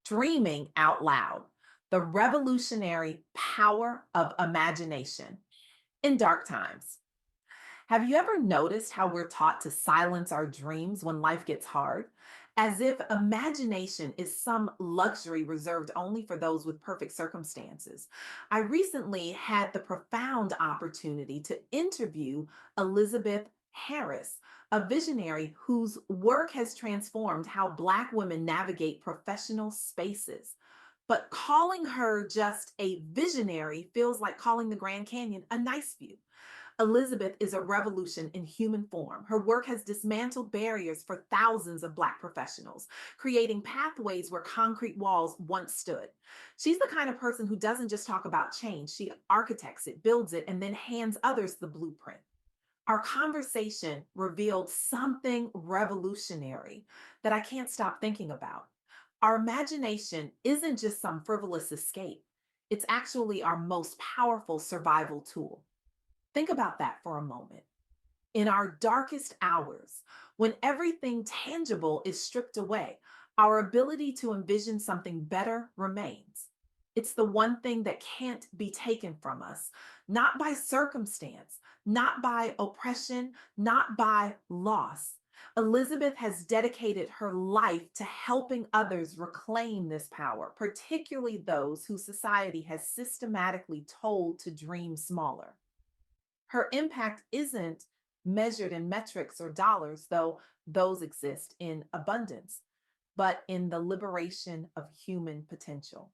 Dreaming out loud, the revolutionary power of imagination in dark times. Have you ever noticed how we're taught to silence our dreams when life gets hard? As if imagination is some luxury reserved only for those with perfect circumstances. I recently had the profound opportunity to interview Elizabeth Harris, a visionary whose work has transformed how Black women navigate professional spaces. But calling her just a visionary feels like calling the Grand Canyon a nice view. Elizabeth is a revolution in human form. Her work has dismantled barriers for thousands of Black professionals, creating pathways where concrete walls once stood. She's the kind of person who doesn't just talk about change, she architects it, builds it, and then hands others the blueprint. Our conversation revealed something revolutionary that I can't stop thinking about. Our imagination isn't just some frivolous escape, it's actually our most powerful survival tool. Think about that for a moment. In our darkest hours, when everything tangible is stripped away, our ability to envision something better remains. It's the one thing that can't be taken from us, not by circumstance, not by oppression, not by loss. Elizabeth has dedicated her life to helping others reclaim this power, particularly those whose society has systematically told to dream smaller. Her impact isn't measured in metrics or dollars, though those exist in abundance, but in the liberation of human potential.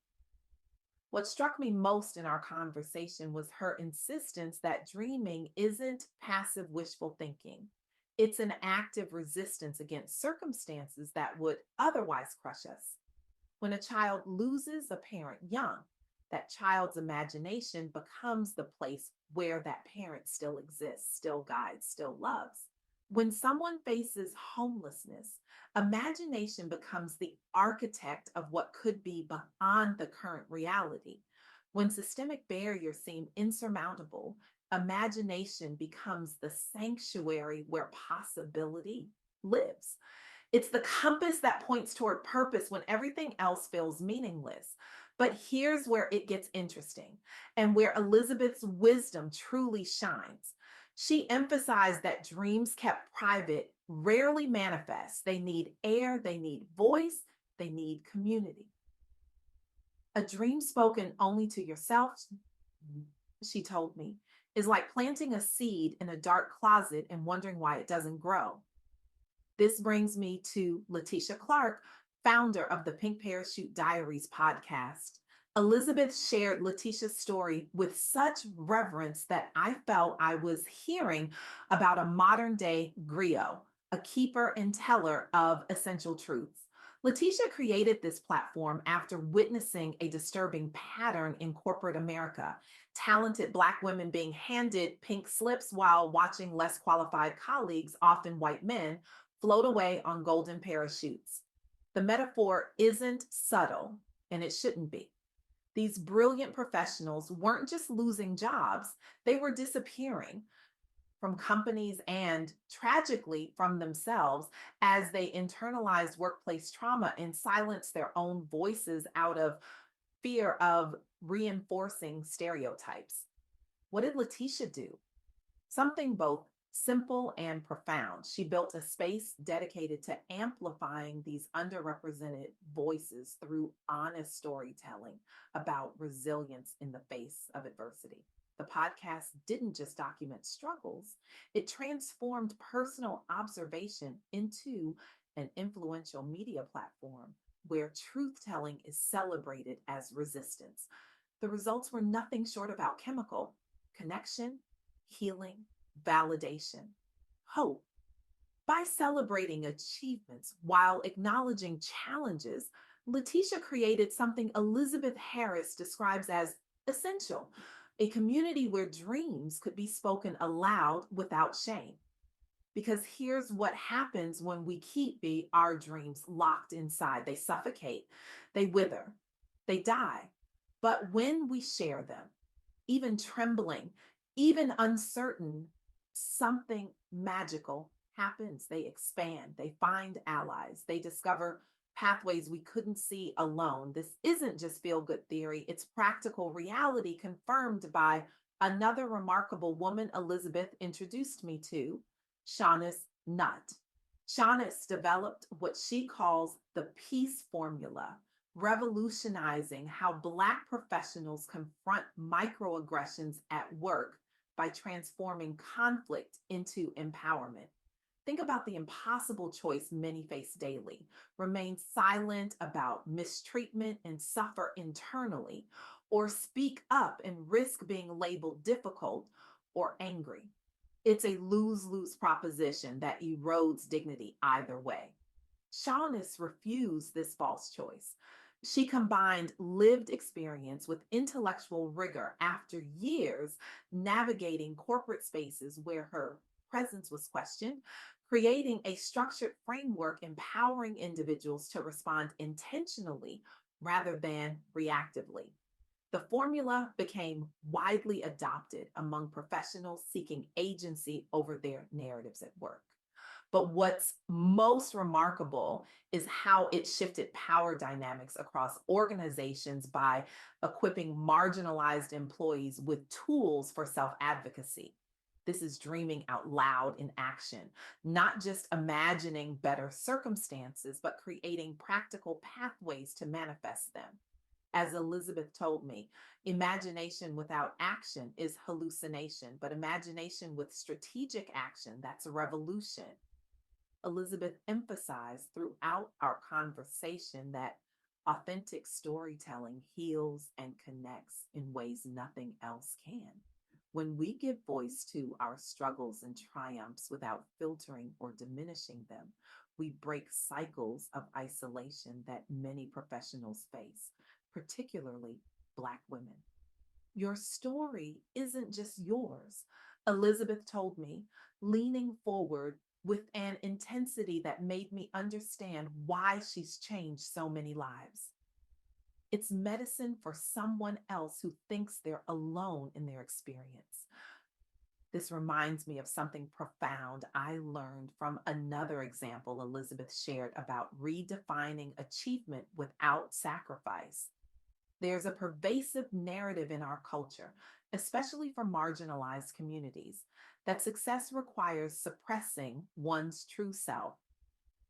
What struck me most in our conversation was her insistence that dreaming isn't passive wishful thinking. It's an active resistance against circumstances that would otherwise crush us. When a child loses a parent young, that child's imagination becomes the place where that parent still exists, still guides, still loves. When someone faces homelessness, imagination becomes the architect of what could be beyond the current reality. When systemic barriers seem insurmountable, imagination becomes the sanctuary where possibility lives. It's the compass that points toward purpose when everything else feels meaningless. But here's where it gets interesting and where Elizabeth's wisdom truly shines. She emphasized that dreams kept private rarely manifest. They need air, they need voice, they need community. A dream spoken only to yourself, she told me, is like planting a seed in a dark closet and wondering why it doesn't grow. This brings me to Letitia Clark, founder of the Pink Parachute Diaries podcast. Elizabeth shared Letitia's story with such reverence that I felt I was hearing about a modern day griot, a keeper and teller of essential truths. Letitia created this platform after witnessing a disturbing pattern in corporate America: talented Black women being handed pink slips while watching less qualified colleagues, often white men, float away on golden parachutes. The metaphor isn't subtle, and it shouldn't be. These brilliant professionals weren't just losing jobs, they were disappearing from companies and tragically from themselves as they internalized workplace trauma and silenced their own voices out of fear of reinforcing stereotypes. What did Letitia do? Something both simple and profound. She built a space dedicated to amplifying these underrepresented voices through honest storytelling about resilience in the face of adversity. The podcast didn't just document struggles, it transformed personal observation into an influential media platform where truth telling is celebrated as resistance. The results were nothing short of alchemical: connection, healing, validation, hope. By celebrating achievements while acknowledging challenges, Letitia created something Elizabeth Harris describes as essential: a community where dreams could be spoken aloud without shame. Because here's what happens when we keep our dreams locked inside: they suffocate, they wither, they die. But when we share them, even trembling, even uncertain, something magical happens. They expand, they find allies, they discover pathways we couldn't see alone. This isn't just feel good theory, it's practical reality confirmed by another remarkable woman Elizabeth introduced me to, Shaughness Nutt. Shaughness developed what she calls the peace formula, revolutionizing how Black professionals confront microaggressions at work by transforming conflict into empowerment. Think about the impossible choice many face daily: remain silent about mistreatment and suffer internally, or speak up and risk being labeled difficult or angry. It's a lose lose proposition that erodes dignity either way. Shaughness refused this false choice. She combined lived experience with intellectual rigor after years navigating corporate spaces where her presence was questioned, creating a structured framework empowering individuals to respond intentionally rather than reactively. The formula became widely adopted among professionals seeking agency over their narratives at work. But what's most remarkable is how it shifted power dynamics across organizations by equipping marginalized employees with tools for self advocacy. This is dreaming out loud in action, not just imagining better circumstances, but creating practical pathways to manifest them. As Elizabeth told me, imagination without action is hallucination, but imagination with strategic action, that's a revolution. Elizabeth emphasized throughout our conversation that authentic storytelling heals and connects in ways nothing else can. When we give voice to our struggles and triumphs without filtering or diminishing them, we break cycles of isolation that many professionals face, particularly Black women. Your story isn't just yours. Elizabeth told me, leaning forward with an intensity that made me understand why she's changed so many lives. It's medicine for someone else who thinks they're alone in their experience. This reminds me of something profound I learned from another example Elizabeth shared about redefining achievement without sacrifice. There's a pervasive narrative in our culture, especially for marginalized communities, that success requires suppressing one's true self.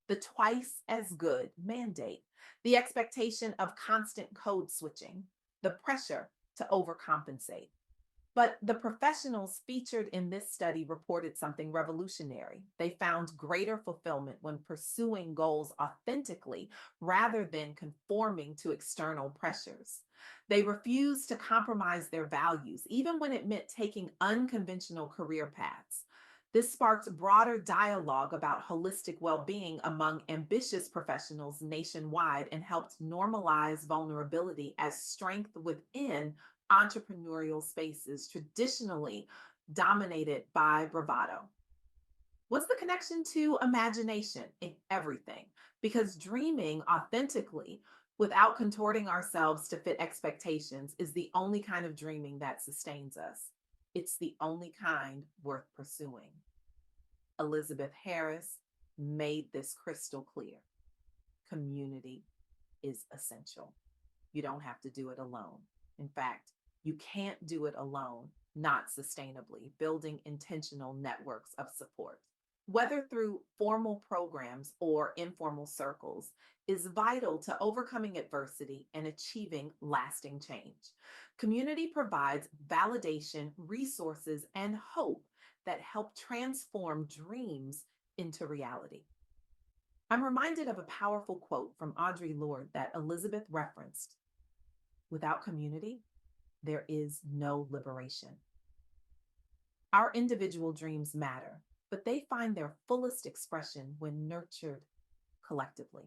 The twice as good mandate, the expectation of constant code switching, the pressure to overcompensate. But the professionals featured in this study reported something revolutionary. They found greater fulfillment when pursuing goals authentically rather than conforming to external pressures. They refused to compromise their values, even when it meant taking unconventional career paths. This sparked broader dialogue about holistic well being among ambitious professionals nationwide and helped normalize vulnerability as strength within entrepreneurial spaces traditionally dominated by bravado. What's the connection to imagination in everything? Because dreaming authentically without contorting ourselves to fit expectations is the only kind of dreaming that sustains us. It's the only kind worth pursuing. Elizabeth Harris made this crystal clear. Community is essential. You don't have to do it alone. In fact, you can't do it alone, not sustainably, building intentional networks of support, whether through formal programs or informal circles, is vital to overcoming adversity and achieving lasting change. Community provides validation, resources, and hope that help transform dreams into reality. I'm reminded of a powerful quote from Audre Lorde that Elizabeth referenced: without community, there is no liberation. Our individual dreams matter, but they find their fullest expression when nurtured collectively.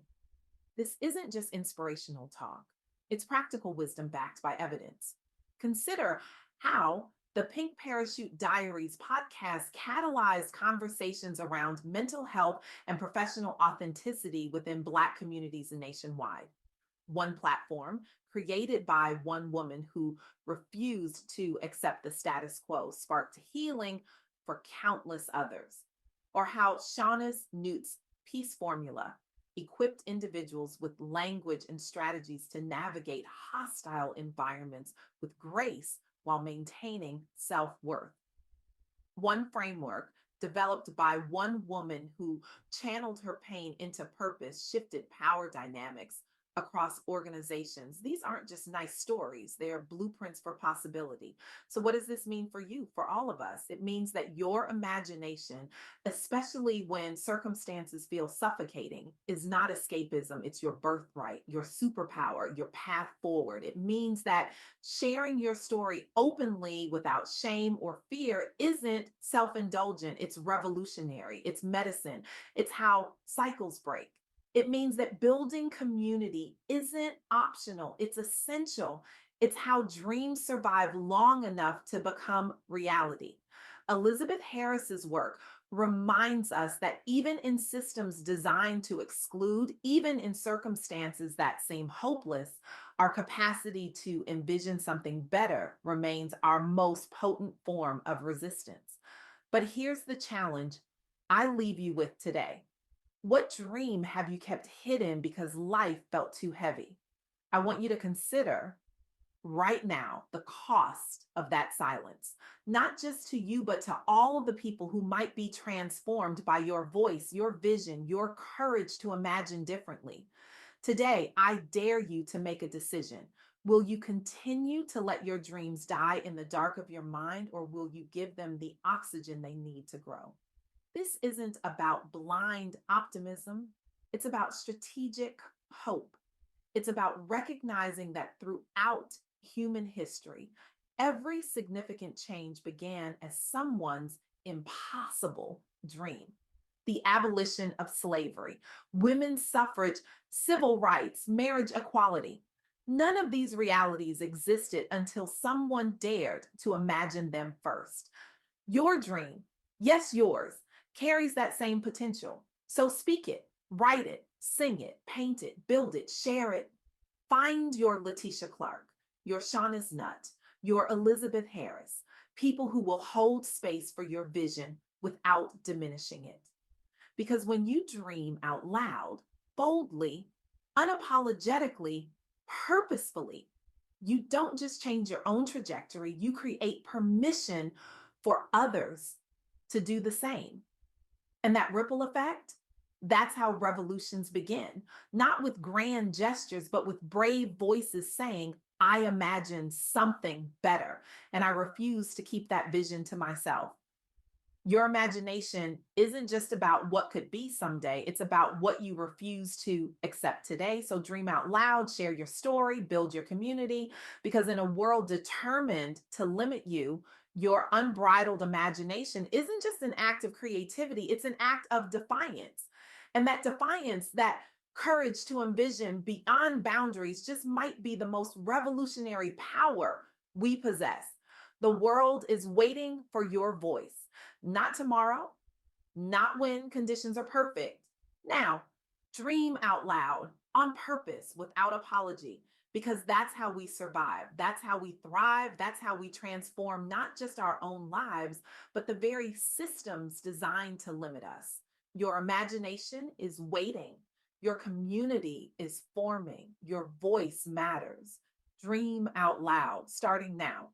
This isn't just inspirational talk, it's practical wisdom backed by evidence. Consider how the Pink Parachute Diaries podcast catalyzed conversations around mental health and professional authenticity within Black communities nationwide. One platform, created by one woman who refused to accept the status quo, sparked healing for countless others. Or how Shaughness Newt's peace formula equipped individuals with language and strategies to navigate hostile environments with grace while maintaining self worth. One framework developed by one woman who channeled her pain into purpose shifted power dynamics across organizations. These aren't just nice stories, they are blueprints for possibility. So, what does this mean for you, for all of us? It means that your imagination, especially when circumstances feel suffocating, is not escapism. It's your birthright, your superpower, your path forward. It means that sharing your story openly without shame or fear isn't self indulgent, it's revolutionary, it's medicine, it's how cycles break. It means that building community isn't optional, it's essential. It's how dreams survive long enough to become reality. Elizabeth Harris's work reminds us that even in systems designed to exclude, even in circumstances that seem hopeless, our capacity to envision something better remains our most potent form of resistance. But here's the challenge I leave you with today. What dream have you kept hidden because life felt too heavy? I want you to consider right now the cost of that silence, not just to you, but to all of the people who might be transformed by your voice, your vision, your courage to imagine differently. Today, I dare you to make a decision. Will you continue to let your dreams die in the dark of your mind, or will you give them the oxygen they need to grow? This isn't about blind optimism, it's about strategic hope. It's about recognizing that throughout human history, every significant change began as someone's impossible dream. The abolition of slavery, women's suffrage, civil rights, marriage equality. None of these realities existed until someone dared to imagine them first. Your dream, yes, yours, carries that same potential. So speak it, write it, sing it, paint it, build it, share it. Find your Letitia Clark, your Shauna's Nutt, your Elizabeth Harris, people who will hold space for your vision without diminishing it. Because when you dream out loud, boldly, unapologetically, purposefully, you don't just change your own trajectory, you create permission for others to do the same. And that ripple effect, that's how revolutions begin, not with grand gestures, but with brave voices saying, I imagine something better, and I refuse to keep that vision to myself. Your imagination isn't just about what could be someday, it's about what you refuse to accept today. So dream out loud, share your story, build your community, because in a world determined to limit you, your unbridled imagination isn't just an act of creativity, it's an act of defiance. And that defiance, that courage to envision beyond boundaries, just might be the most revolutionary power we possess. The world is waiting for your voice. Not tomorrow, not when conditions are perfect. Now, dream out loud on purpose without apology, because that's how we survive. That's how we thrive. That's how we transform not just our own lives, but the very systems designed to limit us. Your imagination is waiting. Your community is forming. Your voice matters. Dream out loud, starting now.